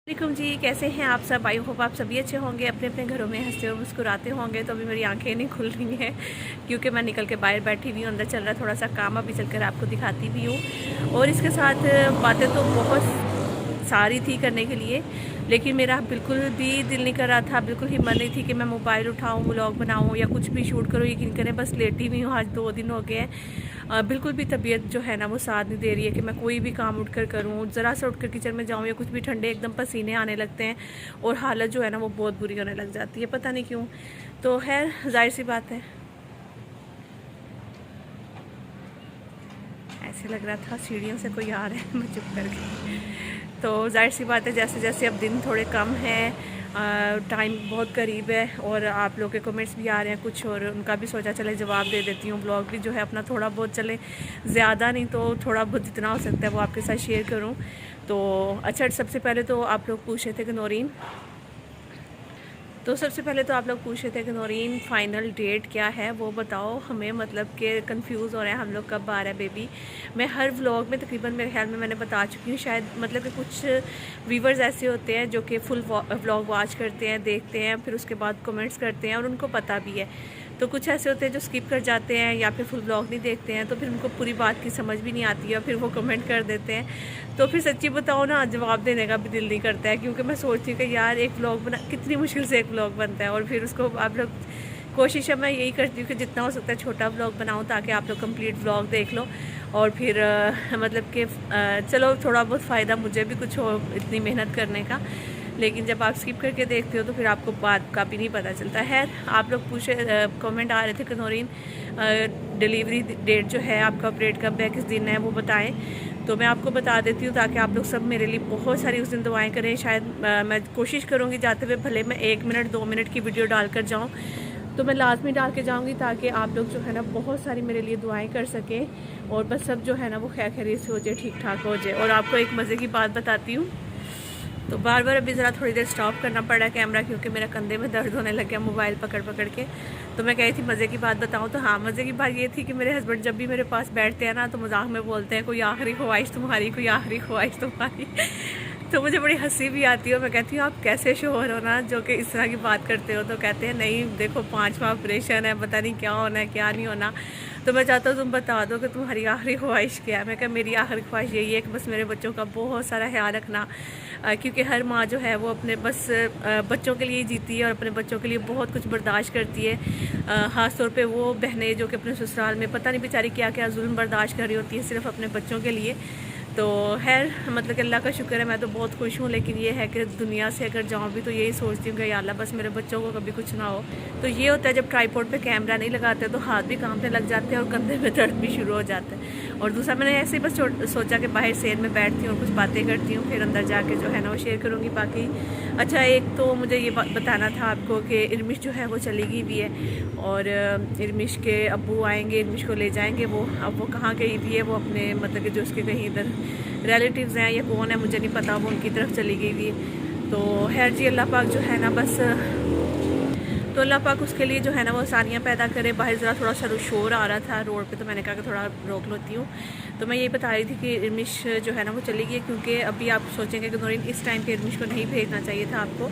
वालेकुम जी, कैसे हैं आप सब। आई होप आप सभी अच्छे होंगे, अपने अपने घरों में हंसते और मुस्कुराते होंगे। तो अभी मेरी आंखें नहीं खुल रही हैं क्योंकि मैं निकल के बाहर बैठी हुई हूँ। अंदर चल रहा है थोड़ा सा काम, अभी चलकर आपको दिखाती भी हूँ। और इसके साथ बातें तो बहुत सारी थी करने के लिए, लेकिन मेरा बिल्कुल भी दिल नहीं कर रहा था, बिल्कुल हिम्मत नहीं थी कि मैं मोबाइल उठाऊँ, व्लॉग बनाऊँ या कुछ भी शूट करूँ। यकीन करें बस लेटी हुई हूँ, आज 2 दिन हो गए हैं। बिल्कुल भी तबीयत जो है ना वो साथ नहीं दे रही है कि मैं कोई भी काम उठकर करूँ। ज़रा सा उठकर किचन में जाऊँ या कुछ भी, ठंडे एकदम पसीने आने लगते हैं और हालत जो है ना वो बहुत बुरी होने लग जाती है, पता नहीं क्यों। तो खैर जाहिर सी बात है, ऐसे लग रहा था सीढ़ियों से कोई आ रहा है मैं चुप करके। तो जाहिर सी बात है, जैसे जैसे अब दिन थोड़े कम हैं, टाइम बहुत करीब है और आप लोग के कमेंट्स भी आ रहे हैं कुछ, और उनका भी सोचा चले जवाब दे देती हूँ। ब्लॉग भी जो है अपना थोड़ा बहुत चले, ज़्यादा नहीं तो थोड़ा बहुत जितना हो सकता है वो आपके साथ शेयर करूँ। तो अच्छा, सबसे पहले तो आप लोग पूछ रहे थे कि नौरीन, तो सबसे पहले तो आप लोग पूछ रहे थे कि नौरीन फाइनल डेट क्या है वो बताओ हमें, मतलब कि कंफ्यूज हो रहे हैं हम लोग कब आ रहा है बेबी। मैं हर व्लॉग में तकरीबन मेरे ख्याल में मैंने बता चुकी हूँ शायद, मतलब कि कुछ व्यूवर्स ऐसे होते हैं जो कि फुल व्लॉग वॉच करते हैं, देखते हैं, फिर उसके बाद कमेंट्स करते हैं और उनको पता भी है। तो कुछ ऐसे होते हैं जो स्किप कर जाते हैं या फिर फुल व्लॉग नहीं देखते हैं, तो फिर उनको पूरी बात की समझ भी नहीं आती है, फिर वो कमेंट कर देते हैं। तो फिर सच्ची बताओ ना, जवाब देने का भी दिल नहीं करता है, क्योंकि मैं सोचती हूँ कि यार एक व्लॉग बना, कितनी मुश्किल से एक व्लॉग बनता है, और फिर उसको आप लोग, कोशिश है मैं यही करती हूँ कि जितना हो सकता है छोटा व्लॉग बनाऊँ ताकि आप लोग कंप्लीट व्लॉग देख लो। और फिर मतलब कि चलो थोड़ा बहुत फ़ायदा मुझे भी कुछ हो इतनी मेहनत करने का। लेकिन जब आप स्किप करके देखते हो तो फिर आपको बात का भी नहीं पता चलता है। आप लोग पूछे, कमेंट आ रहे थे कि नौरीन डिलीवरी डेट जो है आपका ऑपरेट कब है, किस दिन है, वो बताएं। तो मैं आपको बता देती हूँ ताकि आप लोग सब मेरे लिए बहुत सारी उस दिन दुआएं करें। शायद मैं कोशिश करूँगी जाते हुए भले मैं 1 मिनट 2 मिनट की वीडियो डाल कर जाऊँ, तो मैं लाजमी डाल के जाऊँगी ताकि आप लोग जो है ना बहुत सारी मेरे लिए दुआएं कर सकें और बस सब जो है ना वो खैर खैरियत से हो जाए, ठीक ठाक हो जाए। और आपको एक मज़े की बात बताती हूँ, तो बार बार अभी ज़रा थोड़ी देर स्टॉप करना पड़ा कैमरा क्योंकि मेरा कंधे में दर्द होने लग गया मोबाइल पकड़ पकड़ के। तो मैं कही थी मज़े की बात बताऊँ, तो हाँ मज़े की बात ये थी कि मेरे हस्बैंड जब भी मेरे पास बैठते हैं ना तो मजाक में बोलते हैं कोई आखिरी ख्वाहिश तुम्हारी, कोई आखिरी ख्वाहिश तुम्हारी। तो मुझे बड़ी हंसी भी आती है और मैं कहती हूँ आप कैसे शोहर हो ना जो कि इस तरह की बात करते हो। तो कहते हैं नहीं देखो 5वां ऑपरेशन है, पता नहीं क्या होना है क्या नहीं होना। तो मैं चाहता हूँ तुम बता दो कि तुम्हारी आखिरी ख्वाहिश क्या है। मैं कहा मेरी आखिरी ख्वाहिश यही है कि बस मेरे बच्चों का बहुत सारा ख्याल रखना, क्योंकि हर माँ जो है वो अपने बस बच्चों के लिए जीती है और अपने बच्चों के लिए बहुत कुछ बर्दाश्त करती है। ख़ास तौर पे वो बहनें जो कि अपने ससुराल में पता नहीं बेचारी क्या क्या जुल्म बर्दाश्त कर रही होती है सिर्फ अपने बच्चों के लिए। तो खैर मतलब कि अल्लाह का शुक्र है, मैं तो बहुत खुश हूँ। लेकिन ये है कि दुनिया से अगर जाऊँ भी तो यही सोचती हूँ कि या अल्लाह बस मेरे बच्चों को कभी कुछ ना हो। तो ये होता है जब ट्राईपॉड पे कैमरा नहीं लगाते तो हाथ भी कांपने लग जाते हैं और कंधे में दर्द भी शुरू हो जाता है। और दूसरा मैंने ऐसे ही बस सोचा कि बाहर सेल में बैठती हूँ और कुछ बातें करती हूँ, फिर अंदर जाके जो है ना वो शेयर करूँगी बाकी। अच्छा, एक तो मुझे ये बताना था आपको कि इरमिश जो है वो चली गई भी है और इरमिश के अब्बू आएंगे, इरमिश को ले जाएंगे। वो अब वो कहाँ गई भी है, वो अपने मतलब कि जो उसके कहीं इधर रिलेटिव्स हैं या कौन है मुझे नहीं पता, वो उनकी तरफ चली गई भी है। तो खैर जी अल्लाह पाक जो है ना बस, तो अल्लाह पाक उसके लिए जो है ना वो आसानियाँ पैदा करे। बाहर ज़रा थोड़ा सा शोर आ रहा था रोड पे, तो मैंने कहा कि थोड़ा रोक लेती हूँ। तो मैं ये बता रही थी कि इरमिश जो है ना वो चली गई, क्योंकि अभी आप सोचेंगे कि नौरीन इस टाइम पे इरमिश को नहीं भेजना चाहिए था आपको।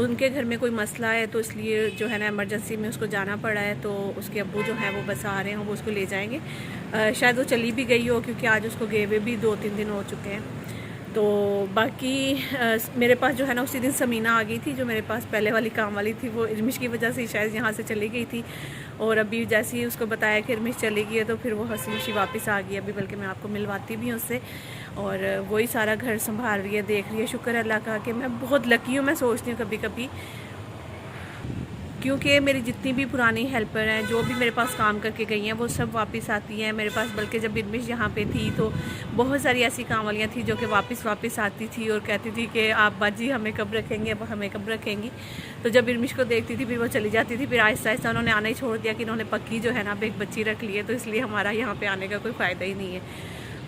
उनके घर में कोई मसला है तो इसलिए जो है ना इमरजेंसी में उसको जाना पड़ा है। तो उसके अब्बू जो हैं वो बस आ रहे हैं, वो उसको ले जाएंगे। शायद वो चली भी गई हो क्योंकि आज उसको गए हुए भी 2-3 दिन हो चुके हैं। तो बाकी मेरे पास जो है ना उसी दिन समीना आ गई थी, जो मेरे पास पहले वाली काम वाली थी। वो इरमिश की वजह से शायद यहाँ से चली गई थी और अभी जैसे ही उसको बताया कि इरमिश चली गई है तो फिर वो हंसी खुशी वापस आ गई। अभी बल्कि मैं आपको मिलवाती भी हूँ उससे, और वही सारा घर संभाल रही है, देख रही है। शुक्र है अल्लाह का कि मैं बहुत लकी हूँ, मैं सोचती हूँ कभी कभी, क्योंकि मेरी जितनी भी पुरानी हेल्पर हैं जो भी मेरे पास काम करके गई हैं वो सब वापस आती हैं मेरे पास। बल्कि जब इरमिश यहाँ पे थी तो बहुत सारी ऐसी काम वालियाँ थी जो कि वापस आती थी और कहती थी कि आप बाजी हमें कब रखेंगे, अब हमें कब रखेंगी। तो जब इरमिश को देखती थी फिर वो चली जाती थी। फिर आहिस्ता आहिस्ता उन्होंने आना ही छोड़ दिया कि इन्होंने पक्की जो है ना अब एक बच्ची रख ली है, तो इसलिए हमारा यहाँ पर आने का कोई फ़ायदा ही नहीं है।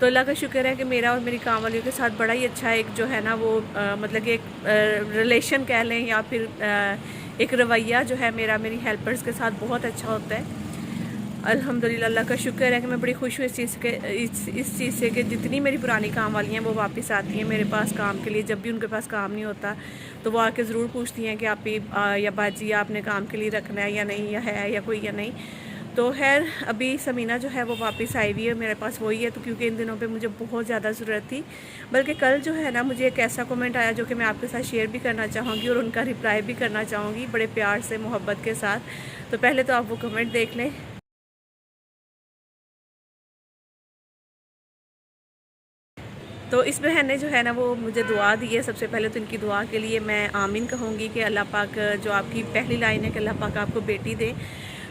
तो अल्लाह का शुक्र है कि मेरा और मेरी काम वालियों के साथ बड़ा ही अच्छा एक जो है ना वो मतलब कि एक रिलेशन कह लें या फिर एक रवैया जो है मेरा मेरी हेल्पर्स के साथ बहुत अच्छा होता है। अल्हम्दुलिल्लाह अल्लाह का शुक्र है कि मैं बड़ी खुश हूँ इस चीज़ से कि जितनी मेरी पुरानी काम वाली हैं वो वापस आती हैं मेरे पास काम के लिए। जब भी उनके पास काम नहीं होता तो वो आके ज़रूर पूछती हैं कि आप या बाजी आपने काम के लिए रखना है या नहीं, या है या कोई या नहीं। तो खैर अभी समीना जो है वो वापस आई हुई है मेरे पास, वही है। तो क्योंकि इन दिनों पे मुझे बहुत ज़्यादा ज़रूरत थी, बल्कि कल जो है ना मुझे एक ऐसा कमेंट आया जो कि मैं आपके साथ शेयर भी करना चाहूँगी और उनका रिप्लाई भी करना चाहूँगी बड़े प्यार से, मोहब्बत के साथ। तो पहले तो आप वो कमेंट देख लें। तो इस बहन ने जो है ना वो मुझे दुआ दी है। सबसे पहले तो इनकी दुआ के लिए मैं आमीन कहूँगी कि अल्लाह पाक, जो आपकी पहली लाइन है कि अल्लाह पाक आपको बेटी दे,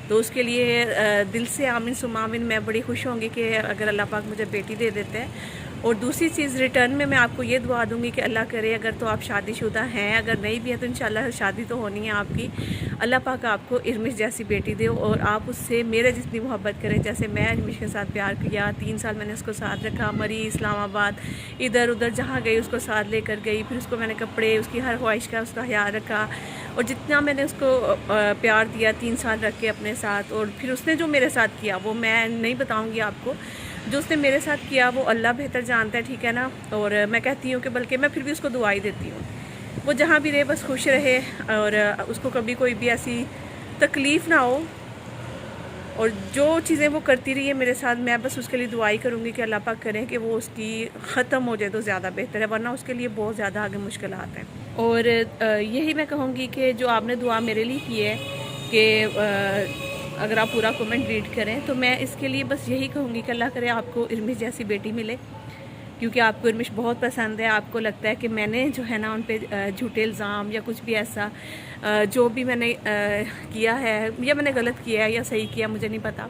तो उसके लिए दिल से आमीन सुम आमीन। मैं बड़ी खुश होंगी कि अगर अल्लाह पाक मुझे बेटी दे देते हैं। और दूसरी चीज़ रिटर्न में मैं आपको ये दुआ दूंगी कि अल्लाह करे अगर तो आप शादीशुदा हैं, अगर नहीं भी है तो इंशाल्लाह शादी तो होनी है आपकी। अल्लाह पाक आपको इरमिश जैसी बेटी दे और आप उससे मेरे जितनी मोहब्बत करें जैसे मैं इरमिश के साथ प्यार किया। 3 साल मैंने उसको साथ रखा, मरी, इस्लामाबाद, इधर उधर जहाँ गई उसको साथ लेकर गई। फिर उसको मैंने कपड़े, उसकी हर ख्वाहिश का उसका ख्याल रखा और जितना मैंने उसको प्यार दिया 3 साल रख के अपने साथ। और फिर उसने जो मेरे साथ किया वो मैं नहीं बताऊँगी आपको, जो उसने मेरे साथ किया वो अल्लाह बेहतर जानता है, ठीक है ना। और मैं कहती हूँ कि बल्कि मैं फिर भी उसको दुआई देती हूँ, वो जहाँ भी रहे बस खुश रहे और उसको कभी कोई भी ऐसी तकलीफ़ ना हो। और जो चीज़ें वो करती रही है मेरे साथ, मैं बस उसके लिए दुआई करूँगी कि अल्लाह पाक करें कि वो उसकी ख़त्म हो जाए तो ज़्यादा बेहतर है, वरना उसके लिए बहुत ज़्यादा आगे मुश्किलात हैं। और यही मैं कहूँगी कि जो आपने दुआ मेरे लिए की है कि अगर आप पूरा कमेंट रीड करें तो मैं इसके लिए बस यही कहूँगी कि अल्लाह करे आपको इरमिश जैसी बेटी मिले, क्योंकि आपको इरमिश बहुत पसंद है। आपको लगता है कि मैंने जो है ना उन पर झूठे इल्ज़ाम या कुछ भी ऐसा जो भी मैंने किया है, या मैंने गलत किया है या सही किया मुझे नहीं पता।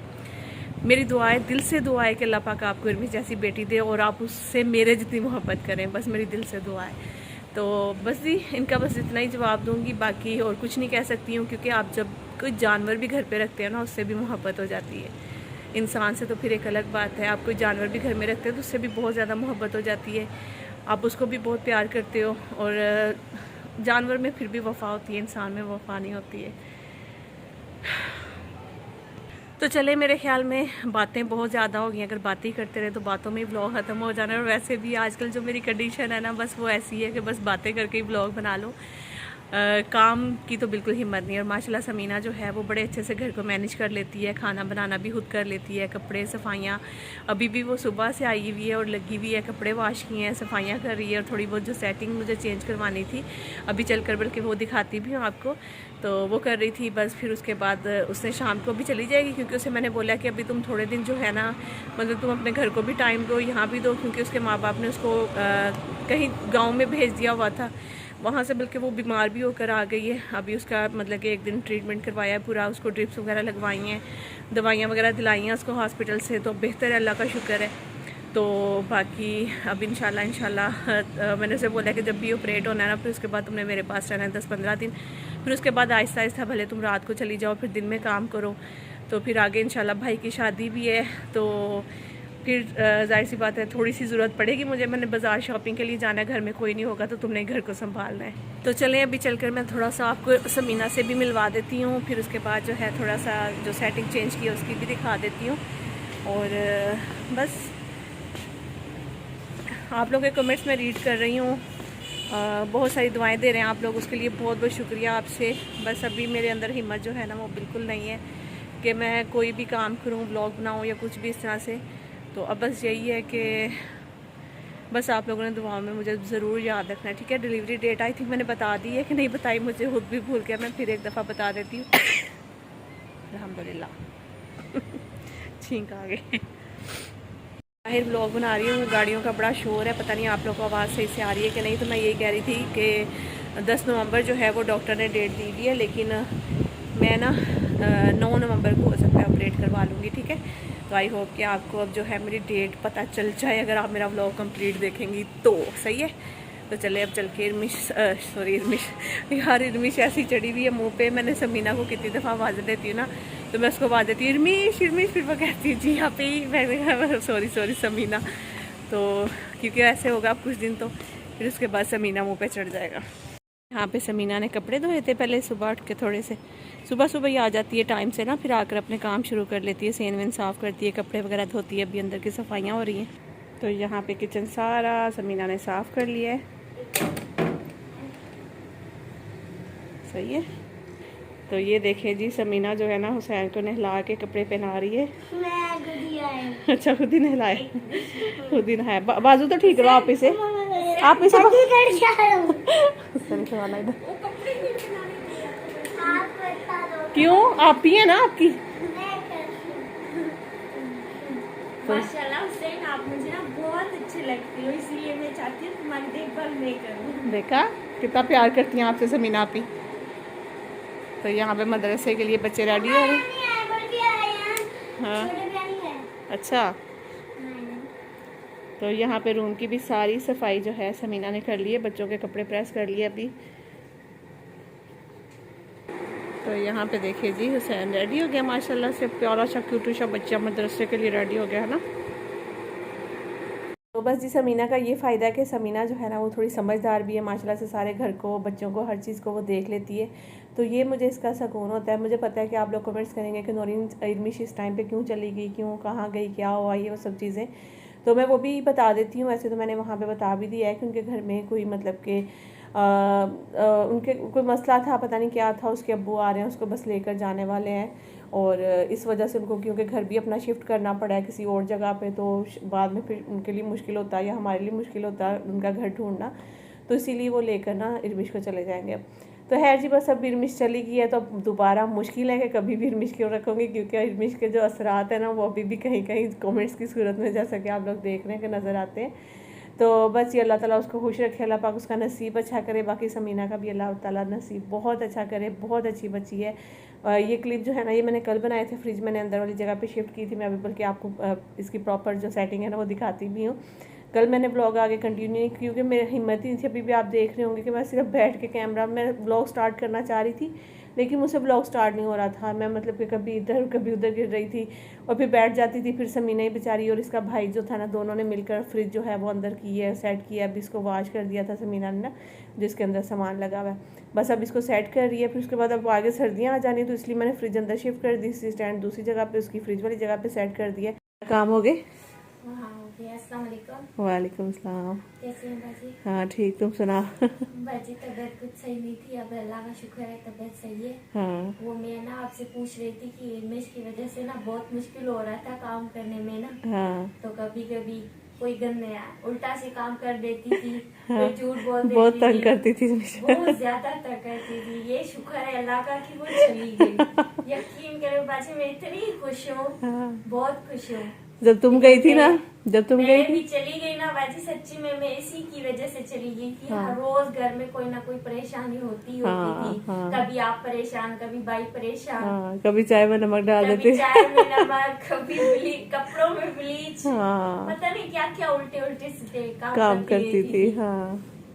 मेरी दुआ है, दिल से दुआ है कि अल्लाह पाक आपको इरमिश जैसी बेटी दे और आप उससे मेरे जितनी मोहब्बत करें, बस मेरी दिल से दुआ है। तो बस जी इनका बस इतना ही जवाब दूंगी, बाकी और कुछ नहीं कह सकती हूँ। क्योंकि आप जब कोई जानवर भी घर पे रखते हैं ना उससे भी मोहब्बत हो जाती है। इंसान से तो फिर एक अलग बात है, आप कोई जानवर भी घर में रखते हैं तो उससे भी बहुत ज़्यादा मोहब्बत हो जाती है, आप उसको भी बहुत प्यार करते हो। और जानवर में फिर भी वफ़ा होती है, इंसान में वफ़ा नहीं होती है। तो चले, मेरे ख्याल में बातें बहुत ज़्यादा हो गई, अगर बातें ही करते रहे तो बातों में ही ब्लॉग ख़त्म हो जाना है। और वैसे भी आजकल जो मेरी कंडीशन है ना बस वो ऐसी है कि बस बातें करके ही ब्लॉग बना लो, काम की तो बिल्कुल हिम्मत नहीं है। और माशाल्लाह समीना जो है वो बड़े अच्छे से घर को मैनेज कर लेती है, खाना बनाना भी खुद कर लेती है, कपड़े सफाइयाँ, अभी भी वो सुबह से आई हुई है और लगी हुई है, कपड़े वॉश किए हैं, सफाइयाँ कर रही है। और थोड़ी बहुत जो सेटिंग मुझे चेंज करवानी थी अभी चल कर, बल्कि वो दिखाती भी हूँ आपको, तो वो कर रही थी बस। फिर उसके बाद उसने शाम को भी चली जाएगी, क्योंकि उसे मैंने बोला कि अभी तुम थोड़े दिन जो है ना मतलब तुम अपने घर को भी टाइम दो, यहाँ भी दो, क्योंकि उसके माँ बाप ने उसको कहीं गाँव में भेज दिया हुआ था, वहाँ से बल्कि वो बीमार भी होकर आ गई है। अभी उसका मतलब कि 1 दिन ट्रीटमेंट करवाया है पूरा, उसको ड्रिप्स वगैरह लगवाई हैं, दवाइयाँ वगैरह दिलाई हैं उसको हॉस्पिटल से, तो बेहतर है, अल्लाह का शुक्र है। तो बाकी अब इंशाल्लाह मैंने उसे बोला कि जब भी ऑपरेट होना है ना फिर उसके बाद तुमने मेरे पास रहना है 10-15 दिन, फिर उसके बाद आहिस्ता आहिस्ता भले तुम रात को चली जाओ, फिर दिन में काम करो। तो फिर आगे इंशाल्लाह भाई की शादी भी है, तो फिर जाहिर सी बात है थोड़ी सी ज़रूरत पड़ेगी मुझे, मैंने बाज़ार शॉपिंग के लिए जाना है, घर में कोई नहीं होगा तो तुमने घर को संभालना है। तो चलें अभी चलकर मैं थोड़ा सा आपको समीना से भी मिलवा देती हूँ, फिर उसके बाद जो है थोड़ा सा जो सेटिंग चेंज की है उसकी भी दिखा देती हूँ। और बस आप लोग के कमेंट्स में रीड कर रही हूँ, बहुत सारी दुआएं दे रहे हैं आप लोग, उसके लिए बहुत बहुत शुक्रिया आपसे। बस अभी मेरे अंदर हिम्मत जो है ना वो बिल्कुल नहीं है कि मैं कोई भी काम करूँ, ब्लॉग बनाऊँ या कुछ भी इस तरह से। तो अब बस यही है कि बस आप लोगों ने दुआओं में मुझे ज़रूर याद रखना है, ठीक है। डिलीवरी डेट आई थी मैंने बता दी है कि नहीं बताई, मुझे खुद भी भूल गया, मैं फिर एक दफ़ा बता देती हूँ। अल्हम्दुलिल्लाह छींक आ गई। बाहर ब्लॉग बना रही हूँ, गाड़ियों का बड़ा शोर है, पता नहीं आप लोगों को आवाज़ सही से आ रही है कि नहीं। तो मैं यही कह रही थी कि 10 नवंबर जो है वो डॉक्टर ने डेट दी हुई है, लेकिन मैं ना 9 नवंबर को हो सकता है ऑपरेट करवा लूँगी, ठीक है। तो आई होप कि आपको अब जो है मेरी डेट पता चल जाए, अगर आप मेरा व्लॉग कंप्लीट देखेंगी तो सही है। तो चले अब चल के इरमिश ऐसी चढ़ी हुई है मुँह पे, मैंने समीना को कितनी दफ़ा आवाज़ देती हूँ ना, तो मैं उसको आवाज़ देती हूँ इरमिश इरमिश, फिर वो कहती है जी आप ही, मैंने कहा सॉरी समीना। तो क्योंकि ऐसे होगा अब कुछ दिन, तो फिर उसके बाद समीना मुँह पे चढ़ जाएगा। यहाँ पे समीना ने कपड़े धोए थे पहले सुबह उठ के थोड़े से। सुबह सुबह ही आ जाती है टाइम से ना, फिर आकर अपने काम शुरू कर लेती है, सेन वेन साफ़ करती है, कपड़े वगैरह धोती है। अभी अंदर की सफाइयाँ हो रही हैं। तो यहाँ पे किचन सारा समीना ने साफ़ कर लिया है। सही है। तो ये देखिए जी, समीना जो है ना हुसैन को नहला के कपड़े पहना रही है। अच्छा, खुद ही नहलाए, खुद ही नहाया। बाजू तो ठीक करो आप इसे, आप इसे क्यों, आप ही है ना आपकी। माशाल्लाह हुसैन, आप मुझे ना बहुत अच्छे लगते हो, इसलिए मैं चाहती हूँ तुम्हारी देखभाल मैं करूँ। देखा कितना प्यार करती हैं आपसे समीना आपी। तो यहाँ पे मदरसे के लिए बच्चे रेडी हो रहे हैं। हाँ, अच्छा। तो यहाँ पे रूम की भी सारी सफाई जो है समीना ने कर ली है, बच्चों के कपड़े प्रेस कर लिए अभी। तो यहाँ पे देखिए जी, हुसैन रेडी हो गया माशाल्लाह से, प्यारा सा क्यूट सा बच्चा मदरसे के लिए रेडी हो गया है ना। तो बस जी, समीना का ये फ़ायदा है कि समीना जो है ना वो थोड़ी समझदार भी है माशाल्लाह से, सारे घर को, बच्चों को, हर चीज़ को वो देख लेती है। तो ये मुझे इसका सुकून होता है। मुझे पता है कि आप लोग कमेंट्स करेंगे कि नौरीन इरमिश इस टाइम पे क्यों चली गई, क्यों, कहाँ गई, क्या हुआ, ये वो सब चीज़ें। तो मैं वो भी बता देती हूँ। वैसे तो मैंने वहाँ पे बता भी दिया है कि उनके घर में कोई मतलब कि उनके कोई मसला था, पता नहीं क्या था, उसके अब्बू आ रहे हैं, उसको बस लेकर जाने वाले हैं। और इस वजह से उनको, क्योंकि घर भी अपना शिफ्ट करना पड़ा है किसी और जगह पे, तो बाद में फिर उनके लिए मुश्किल होता है या हमारे लिए मुश्किल होता है उनका घर ढूंढना। तो इसीलिए वो लेकर ना इरमिश को चले जाएंगे अब। तो खैर जी, बस अब इरमिश चली गई है तो अब दोबारा मुश्किल है कि कभी भी इरमिश क्यों रखूँगी, क्योंकि इरमिश के जो असरात हैं ना वो अभी भी कहीं कहीं कमेंट्स की सूरत में, जैसा कि आप लोग देख रहे हैं, कि नज़र आते हैं। तो बस ये अल्लाह ताला उसको खुश रखे, अल्लाह पाक उसका नसीब अच्छा करे। बाकी समीना का भी अल्लाह ताला नसीब बहुत अच्छा करे, बहुत अच्छी बच्ची है। ये क्लिप जो है ना, ये मैंने कल बनाए थे, फ्रिज मैंने अंदर वाली जगह पे शिफ्ट की थी मैं अभी, बल्कि आपको इसकी प्रॉपर जो सेटिंग है ना वो दिखाती भी हूँ। कल मैंने ब्लॉग आगे कंटिन्यू नहीं, क्योंकि मेरी हिम्मत ही नहीं थी। अभी भी आप देख रहे होंगे कि मैं सिर्फ बैठ के कैमरा में ब्लॉग स्टार्ट करना चाह रही थी, लेकिन मुझसे ब्लॉग स्टार्ट नहीं हो रहा था। मैं मतलब कि कभी इधर कभी उधर गिर रही थी और फिर बैठ जाती थी। फिर समीना ही बेचारी और इसका भाई जो था ना, दोनों ने मिलकर फ्रिज जो है वो अंदर की है, सेट किया। अभी इसको वॉश कर दिया था समीना ने ना, जिसके अंदर सामान लगा हुआ है। बस अब इसको सेट कर रही है। फिर उसके बाद अब आगे सर्दियाँ आ जानी, तो इसलिए मैंने फ्रिज अंदर शिफ्ट कर दी, स्टैंड दूसरी जगह पे, उसकी फ्रिज वाली जगह पे सेट कर दिया। काम हो गए। वालेकुम सलाम। कैसे हैं बाजी? हाँ ठीक, तुम सुना? बाजी तबीयत कुछ सही नहीं थी, अब अल्लाह का शुक्र है तबीयत सही है। हाँ। वो मैं ना आपसे पूछ रही थी कि इरमिश की वजह से ना बहुत मुश्किल हो रहा था काम करने में ना। हाँ। तो कभी कभी कोई गंदा उल्टा से काम कर देती थी, कोई झूठ बोल देती थी, बहुत तंग करती थी, बहुत ज्यादा तंग करती थी। ये शुक्र है अल्लाह का कि वो चली गई। यकीन करो बाजी, मैं इतनी खुश हूँ, बहुत खुश हूँ। जब तुम गई थी ना, जब तुम गई थी, चली गई ना बाजी, सच्ची में मैं इसी की वजह से चली गई थी। हर रोज घर में कोई ना कोई परेशानी होती थी। कभी आप परेशान, कभी भाई परेशान, कभी चाय में नमक डाल देते, चाय में नमक, कभी कपड़ों में ब्लीच, पता नहीं क्या क्या उल्टे उल्टे सीधे काम करती थी।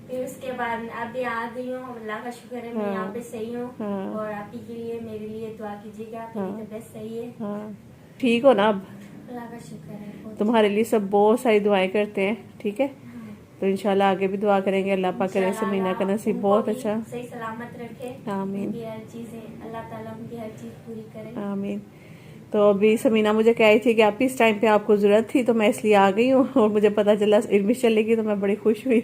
फिर उसके बाद अभी आ गई हूँ, अल्लाह का शुक्र है मैं यहाँ पे सही हूँ। और आप ही के लिए, मेरे लिए दुआ कीजिएगा, मेरी तबीयत सही है, ठीक हो ना अब? अल्लाह का शुक्र है। तुम्हारे लिए सब बहुत सारी दुआएं करते हैं, ठीक है? तो इंशाल्लाह आगे भी दुआ करेंगे, अल्लाह पाक करे समीना का नसीब बहुत अच्छा, सही सलामत रखे। आमीन। हर चीजें अल्लाह ताला उनकी हर चीज पूरी करे, आमीन। तो अभी समीना मुझे कह रही थी कि आप इस टाइम पे आपको ज़रूरत थी, तो मैं इसलिए आ गई हूँ। और मुझे पता चला इरमिश चलेगी, तो मैं बड़ी खुश हुई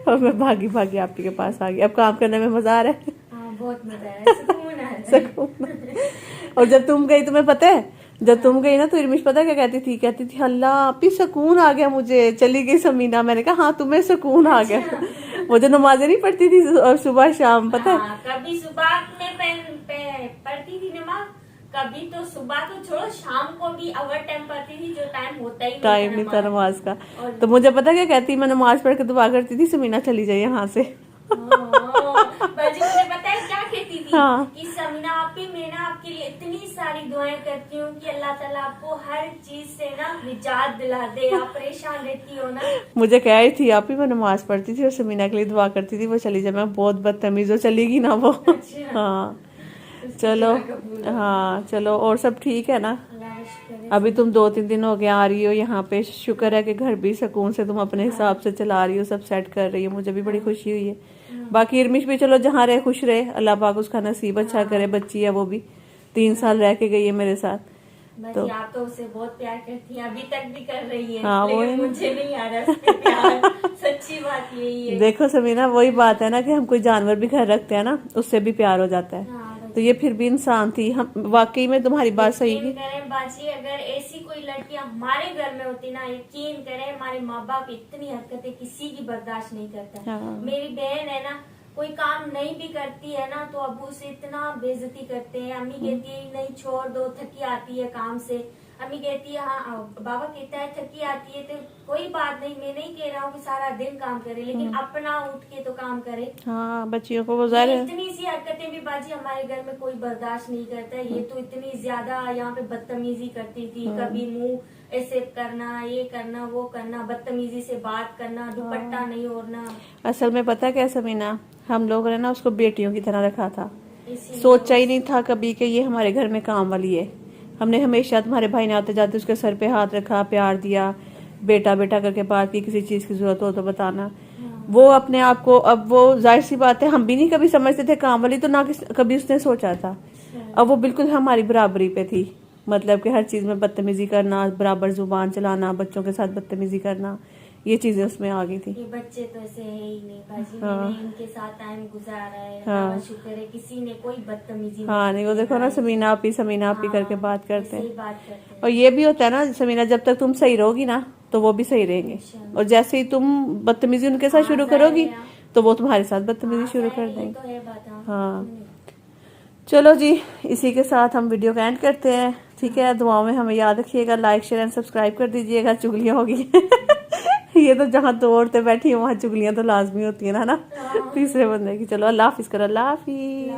और मैं भागी भागी आप ही के पास आ गई। अब काम करने में मज़ा आ रहा है। बहुत मजा आ रहा है, सुकून आ रहा है। और जब तुम गई, तुम्हें पता है, जब तुम गई ना तो इरमिश पता क्या कहती थी? कहती थी अल्लाह आप ही सुकून आ गया मुझे, चली गई समीना। मैंने कहा हाँ तुम्हें सुकून आ गया। वो जो नमाजें नहीं पढ़ती थी सुबह शाम, पता है, कभी सुबह में पढ़ती थी नमाज, कभी तो सुबह तो छोड़ो शाम को भी अवर टाइम पढ़ती थी, जो टाइम होता ही टाइम नहीं था नमाज का। तो मुझे पता क्या कहती, मैं नमाज पढ़ के दुआ करती थी समीना चली जाए यहाँ से। मुझे पता है क्या कहती थी? हाँ। कि समीना आपी, मैं ना आपके लिए इतनी सारी दुआएं करती हूँ कि अल्लाह ताला आपको हर चीज से ना निजात दिला दे, आप परेशान रहती हो ना। मुझे कह रही थी आप ही, मैं नमाज पढ़ती थी और समीना के लिए दुआ करती थी, वो चली जाए। मैं बहुत बदतमीज हो, चलेगी ना वो। हाँ चलो, हाँ चलो, और सब ठीक है ना? अभी तुम 2-3 दिन हो गए आ रही हो यहाँ पे, शुक्र है कि घर भी सुकून से तुम अपने हिसाब से चला रही हो, सब सेट कर रही हो, मुझे भी बड़ी खुशी हुई है। बाकी इरमिश भी चलो जहाँ रहे खुश रहे, अल्लाह पाक उसका नसीब अच्छा करे। बच्ची है वो भी 3 साल रह के गई है मेरे साथ। तो आप तो उसे बहुत प्यार करती हैं, अभी तक भी कर रही है। हाँ, लेकिन मुझे नहीं आ रहा उसके प्यार। सच्ची बात यही है। देखो समीना, वही बात है ना कि हम कोई जानवर भी घर रखते हैं ना, उससे भी प्यार हो जाता है। हाँ, तो ये फिर भी इंसान थी। हम वाकई में तुम्हारी बात सही की। करें बाजी, अगर ऐसी कोई लड़कियां हमारे घर में होती ना, यकीन करें हमारे माँ बाप इतनी हरकतें किसी की बर्दाश्त नहीं करता। हाँ। मेरी बहन है ना, कोई काम नहीं भी करती है ना तो अबू से इतना बेइज्जती करते हैं। अम्मी कहती है नहीं छोड़ दो, थकी आती है काम से। अम्मी कहती है हाँ, बाबा कहता है थकी आती है तो कोई बात नहीं, मैं नहीं कह रहा हूँ कि सारा दिन काम करे, लेकिन अपना उठ के तो काम करे। हाँ, बच्चियों को वो ज़ाहिर है। इतनी सी हरकतें भी बाजी हमारे घर में कोई बर्दाश्त नहीं करता है। ये तो इतनी ज्यादा यहाँ पे बदतमीजी करती थी, कभी मुंह ऐसे करना, ये करना, वो करना, बदतमीजी से बात करना, दुपट्टा नहीं ओढ़ना। असल में पता क्या समीना, हम लोगों ने ना उसको बेटियों की तरह रखा था। इसीलिए सोचा ही नहीं था कभी कि ये हमारे घर में काम वाली है। हमने हमेशा तुम्हारे भाई ने आते जाते उसके सर पे हाथ रखा, प्यार दिया, बेटा बेटा करके बात की, किसी चीज की जरूरत हो तो बताना। वो अपने आप को, अब वो जाहिर सी बात है हम भी नहीं कभी समझते थे काम वाली, तो ना कभी उसने सोचा था। अब वो बिल्कुल हमारी बराबरी पे थी, मतलब कि हर चीज में बदतमीजी करना, बराबर जुबान चलाना, बच्चों के साथ बदतमीजी करना, ये चीजें उसमें आ गई थी। ये बच्चे तो ऐसे है ही नहीं बाजी। हाँ। मैंने इनके साथ टाइम गुजारा है। हाँ। शुक्र है किसी ने कोई बदतमीजी हाँ नहीं, वो देखो ना समीना आपी करके बात करते हैं। बात करते हैं। और ये भी होता है ना समीना, जब तक तुम सही रहोगी ना तो वो भी सही रहेंगे, और जैसे ही तुम बदतमीजी उनके साथ शुरू करोगी तो वो तुम्हारे साथ बदतमीजी शुरू कर देंगे। तो है बात। हाँ चलो जी, इसी के साथ हम वीडियो का एंड करते हैं। ठीक है, दुआओं में हमें याद रखिएगा, लाइक शेयर एंड सब्सक्राइब कर दीजिएगा। चुगलियां होगी ये तो जहाँ 2 औरतें बैठी हैं वहाँ चुगलियां तो लाजमी होती है ना तीसरे बंदे की। चलो अल्लाह हाफिज करो। अल्लाह हाफिज।